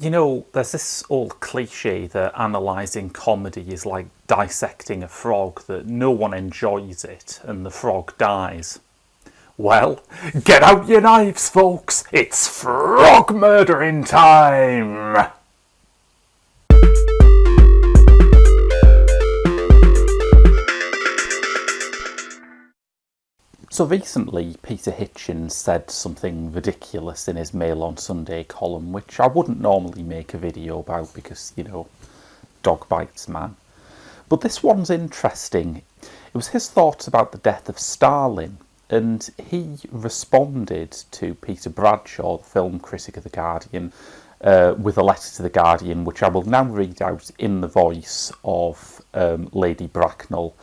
You know, there's this old cliche that analysing comedy is like dissecting a frog, that no one enjoys it and the frog dies. Well, get out your knives, folks! It's frog murdering time! So recently, Peter Hitchens said something ridiculous in his Mail on Sunday column, which I wouldn't normally make a video about because, you know, dog bites, man. But this one's interesting. It was his thoughts about the death of Stalin, and he responded to Peter Bradshaw, the film critic of The Guardian, with a letter to The Guardian, which I will now read out in the voice of Lady Bracknell,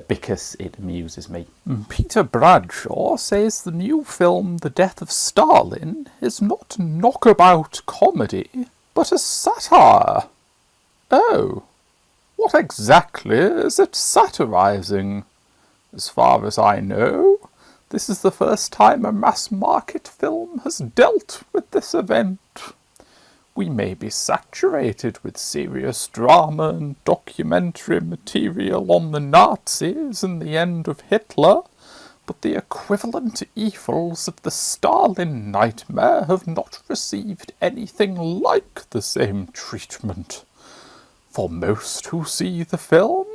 because it amuses me. Peter Bradshaw says the new film The Death of Stalin is not knockabout comedy, but a satire. Oh, what exactly is it satirising? As far as I know, this is the first time a mass-market film has dealt with this event. We may be saturated with serious drama and documentary material on the Nazis and the end of Hitler, but the equivalent evils of the Stalin nightmare have not received anything like the same treatment. For most who see the film,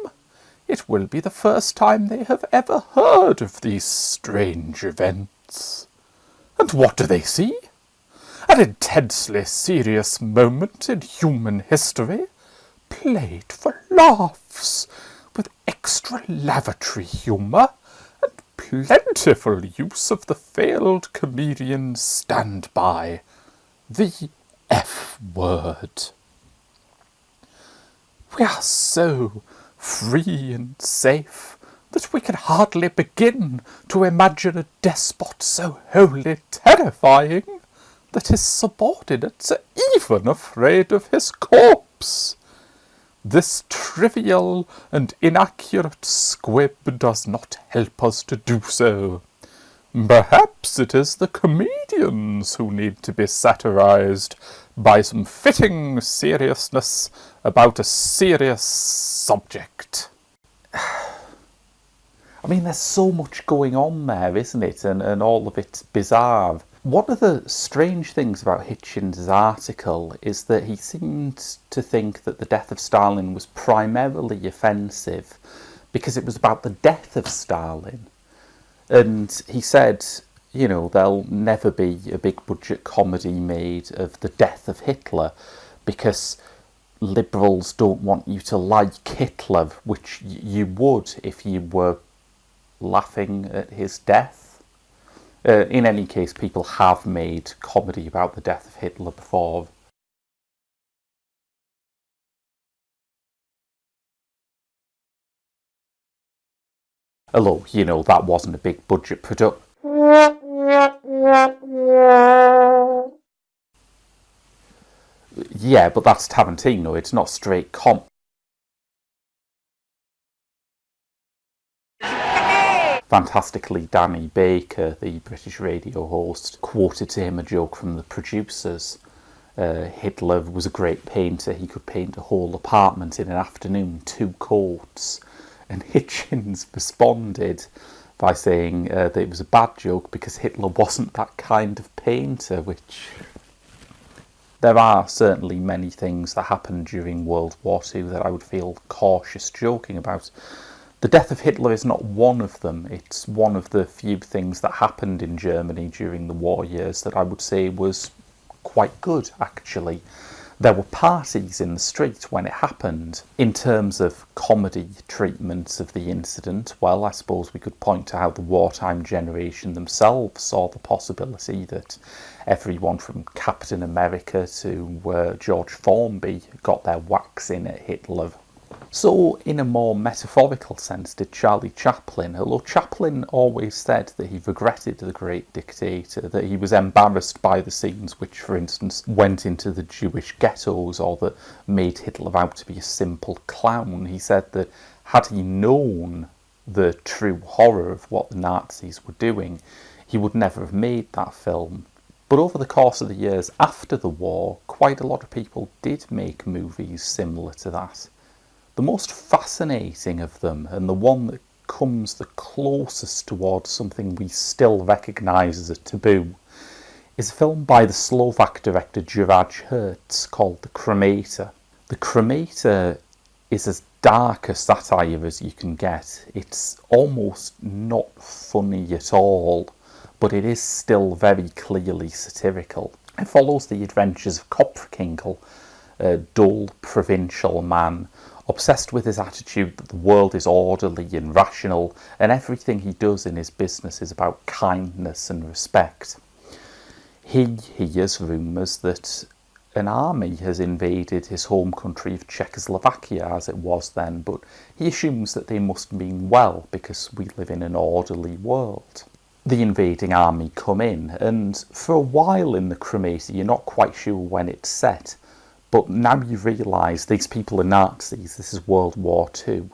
it will be the first time they have ever heard of these strange events. And what do they see? An intensely serious moment in human history, played for laughs, with extra lavatory humour and plentiful use of the failed comedian's standby, the F-word. We are so free and safe that we can hardly begin to imagine a despot so wholly terrifying that his subordinates are even afraid of his corpse. This trivial and inaccurate squib does not help us to do so. Perhaps it is the comedians who need to be satirised by some fitting seriousness about a serious subject. I mean, there's so much going on there, isn't it? And all of it's bizarre. One of the strange things about Hitchens' article is that he seemed to think that the death of Stalin was primarily offensive because it was about the death of Stalin. And he said, you know, there'll never be a big budget comedy made of the death of Hitler because liberals don't want you to like Hitler, which you would if you were laughing at his death. In any case, people have made comedy about the death of Hitler before. Although, you know, that wasn't a big budget production. Yeah, but that's Tarantino, it's not straight comp. Fantastically, Danny Baker, the British radio host, quoted to him a joke from The Producers. Hitler was a great painter. He could paint a whole apartment in an afternoon, 2 coats. And Hitchens responded by saying that it was a bad joke because Hitler wasn't that kind of painter, which... There are certainly many things that happened during World War II that I would feel cautious joking about. The death of Hitler is not one of them. It's one of the few things that happened in Germany during the war years that I would say was quite good, actually. There were parties in the street when it happened. In terms of comedy treatments of the incident, well, I suppose we could point to how the wartime generation themselves saw the possibility that everyone from Captain America to George Formby got their whacks in at Hitler. So, in a more metaphorical sense, did Charlie Chaplin, although Chaplin always said that he regretted the great dictator, that he was embarrassed by the scenes which, for instance, went into the Jewish ghettos or that made Hitler out to be a simple clown. He said that had he known the true horror of what the Nazis were doing, he would never have made that film. But over the course of the years after the war, quite a lot of people did make movies similar to that. The most fascinating of them, and the one that comes the closest towards something we still recognise as a taboo, is a film by the Slovak director Juraj Herz called The Cremator. The Cremator is as dark a satire as you can get. It's almost not funny at all, but it is still very clearly satirical. It follows the adventures of Kopfkinkel, a dull provincial man, obsessed with his attitude that the world is orderly and rational, and everything he does in his business is about kindness and respect. He hears rumours that an army has invaded his home country of Czechoslovakia, as it was then, but he assumes that they must mean well because we live in an orderly world. The invading army come in, and for a while in the Cremator you're not quite sure when it's set, but now you realise these people are Nazis, this is World War II.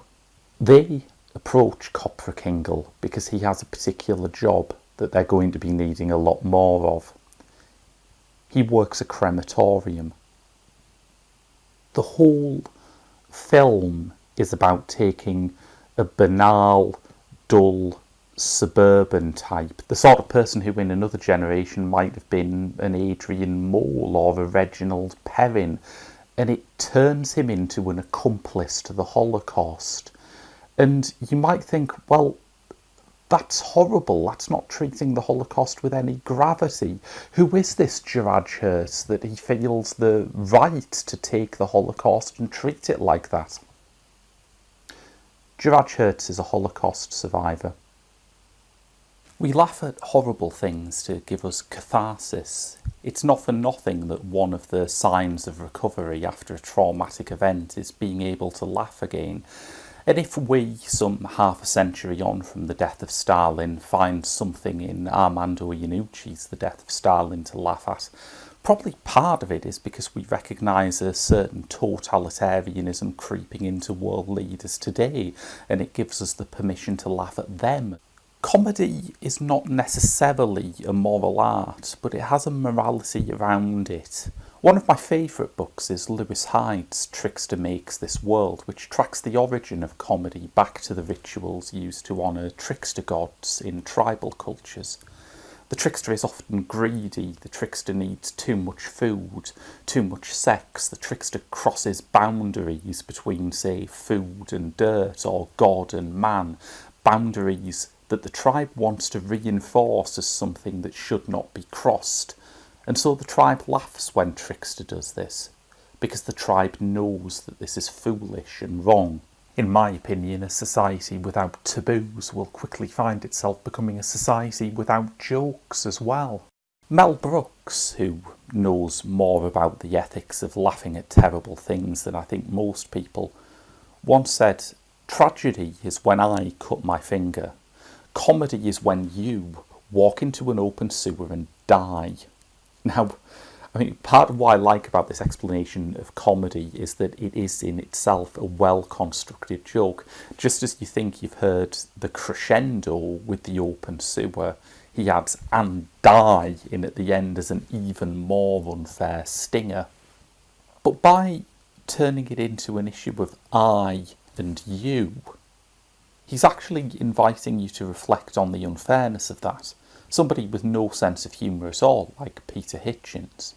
They approach Kopfkinkel because he has a particular job that they're going to be needing a lot more of. He works a crematorium. The whole film is about taking a banal, dull, suburban type, the sort of person who in another generation might have been an Adrian Mole or a Reginald Perrin, and it turns him into an accomplice to the Holocaust. And you might think, well, that's horrible, that's not treating the Holocaust with any gravity. Who is this Juraj Herz that he feels the right to take the Holocaust and treat it like that? Juraj Herz is a Holocaust survivor. We laugh at horrible things to give us catharsis. It's not for nothing that one of the signs of recovery after a traumatic event is being able to laugh again. And if we, some half a century on from the Death of Stalin, find something in Armando Ianucci's The Death of Stalin to laugh at, probably part of it is because we recognise a certain totalitarianism creeping into world leaders today, and it gives us the permission to laugh at them. Comedy is not necessarily a moral art, but it has a morality around it. One of my favourite books is Lewis Hyde's Trickster Makes This World, which tracks the origin of comedy back to the rituals used to honour trickster gods in tribal cultures. The trickster is often greedy, the trickster needs too much food, too much sex, the trickster crosses boundaries between, say, food and dirt, or God and man, boundaries that the tribe wants to reinforce as something that should not be crossed. And so the tribe laughs when Trickster does this, because the tribe knows that this is foolish and wrong. In my opinion, a society without taboos will quickly find itself becoming a society without jokes as well. Mel Brooks, who knows more about the ethics of laughing at terrible things than I think most people, once said, "Tragedy is when I cut my finger. Comedy is when you walk into an open sewer and die." Now, I mean, part of what I like about this explanation of comedy is that it is in itself a well-constructed joke. Just as you think you've heard the crescendo with the open sewer, he adds "and die" in at the end as an even more unfair stinger. But by turning it into an issue of I and you, he's actually inviting you to reflect on the unfairness of that. Somebody with no sense of humour at all, like Peter Hitchens,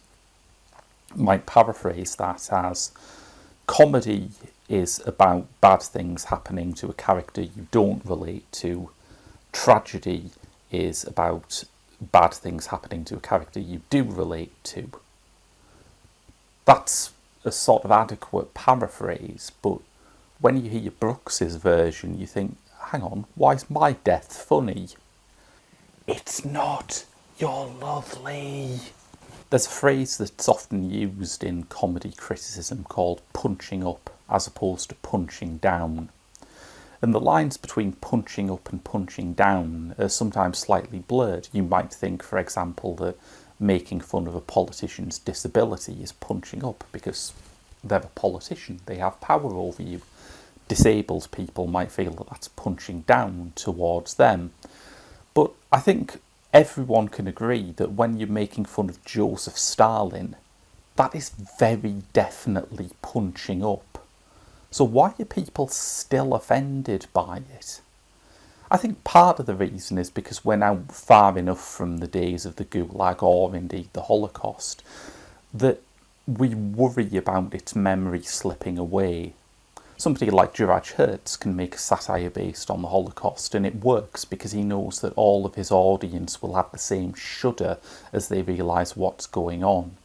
might paraphrase that as, comedy is about bad things happening to a character you don't relate to. Tragedy is about bad things happening to a character you do relate to. That's a sort of adequate paraphrase, but when you hear Brooks's version, you think, hang on, why is my death funny? It's not, you're lovely. There's a phrase that's often used in comedy criticism called punching up as opposed to punching down. And the lines between punching up and punching down are sometimes slightly blurred. You might think, for example, that making fun of a politician's disability is punching up because they're a politician, they have power over you. Disabled people might feel that that's punching down towards them. But I think everyone can agree that when you're making fun of Joseph Stalin, that is very definitely punching up. So why are people still offended by it? I think part of the reason is because we're now far enough from the days of the Gulag or indeed the Holocaust that we worry about its memory slipping away. Somebody like Juraj Hertz can make a satire based on the Holocaust, and it works because he knows that all of his audience will have the same shudder as they realise what's going on.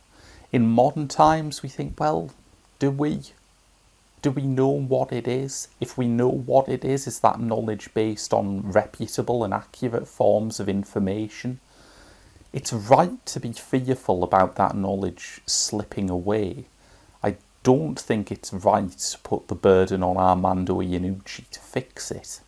In modern times, we think, well, do we? Do we know what it is? If we know what it is that knowledge based on reputable and accurate forms of information? It's right to be fearful about that knowledge slipping away. I don't think it's right to put the burden on Armando Ianucci to fix it.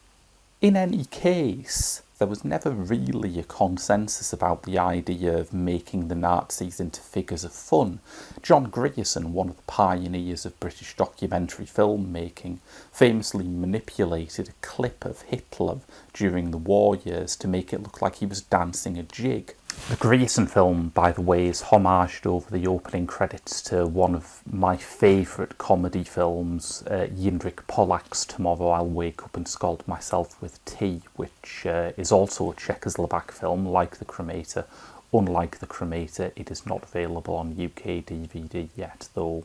In any case, there was never really a consensus about the idea of making the Nazis into figures of fun. John Grierson, one of the pioneers of British documentary filmmaking, famously manipulated a clip of Hitler during the war years to make it look like he was dancing a jig. The Grierson film, by the way, is homaged over the opening credits to one of my favourite comedy films, Jindřich Polák's Tomorrow I'll Wake Up and Scald Myself with Tea, which is also a Czechoslovak film, like The Cremator. Unlike The Cremator, it is not available on UK DVD yet, though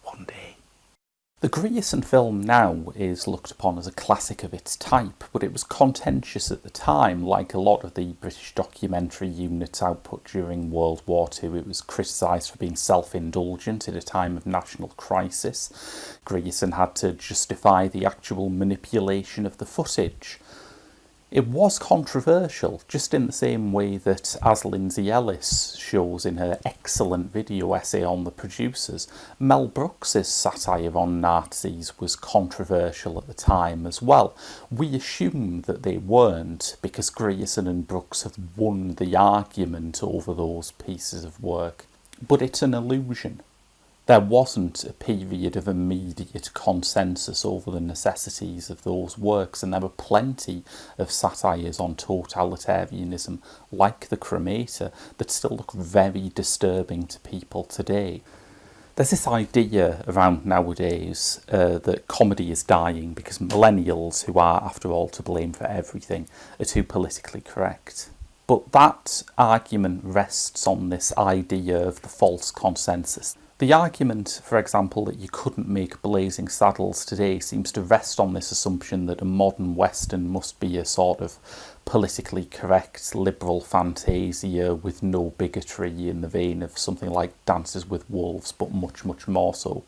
one day. The Grierson film now is looked upon as a classic of its type, but it was contentious at the time. Like a lot of the British documentary unit's output during World War II, it was criticised for being self-indulgent at a time of national crisis. Grierson had to justify the actual manipulation of the footage. It was controversial, just in the same way that, as Lindsay Ellis shows in her excellent video essay on the producers, Mel Brooks's satire on Nazis was controversial at the time as well. We assume that they weren't, because Grierson and Brooks have won the argument over those pieces of work. But it's an illusion. There wasn't a period of immediate consensus over the necessities of those works, and there were plenty of satires on totalitarianism, like The Cremator, that still look very disturbing to people today. There's this idea around nowadays that comedy is dying because millennials, who are, after all, to blame for everything, are too politically correct. But that argument rests on this idea of the false consensus. The argument, for example, that you couldn't make Blazing Saddles today seems to rest on this assumption that a modern Western must be a sort of politically correct liberal fantasia with no bigotry, in the vein of something like Dances with Wolves, but much, much more so.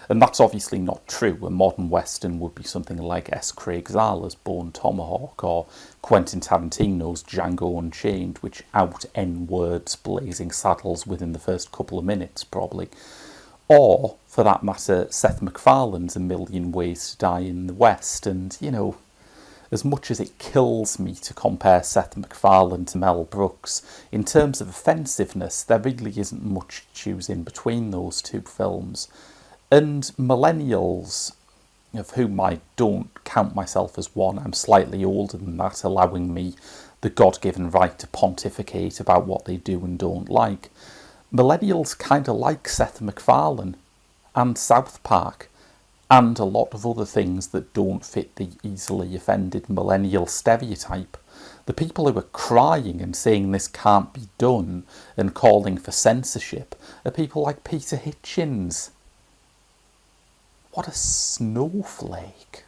And that's obviously not true. A modern Western would be something like S. Craig Zala's Bone Tomahawk or Quentin Tarantino's Django Unchained, which out N-words Blazing Saddles within the first couple of minutes, probably. Or, for that matter, Seth MacFarlane's A Million Ways to Die in the West. And, you know, as much as it kills me to compare Seth MacFarlane to Mel Brooks, in terms of offensiveness, there really isn't much to choose in between those two films. And millennials, of whom I don't count myself as one, I'm slightly older than that, allowing me the God-given right to pontificate about what they do and don't like. Millennials kind of like Seth MacFarlane and South Park and a lot of other things that don't fit the easily offended millennial stereotype. The people who are crying and saying this can't be done and calling for censorship are people like Peter Hitchens. What a snowflake.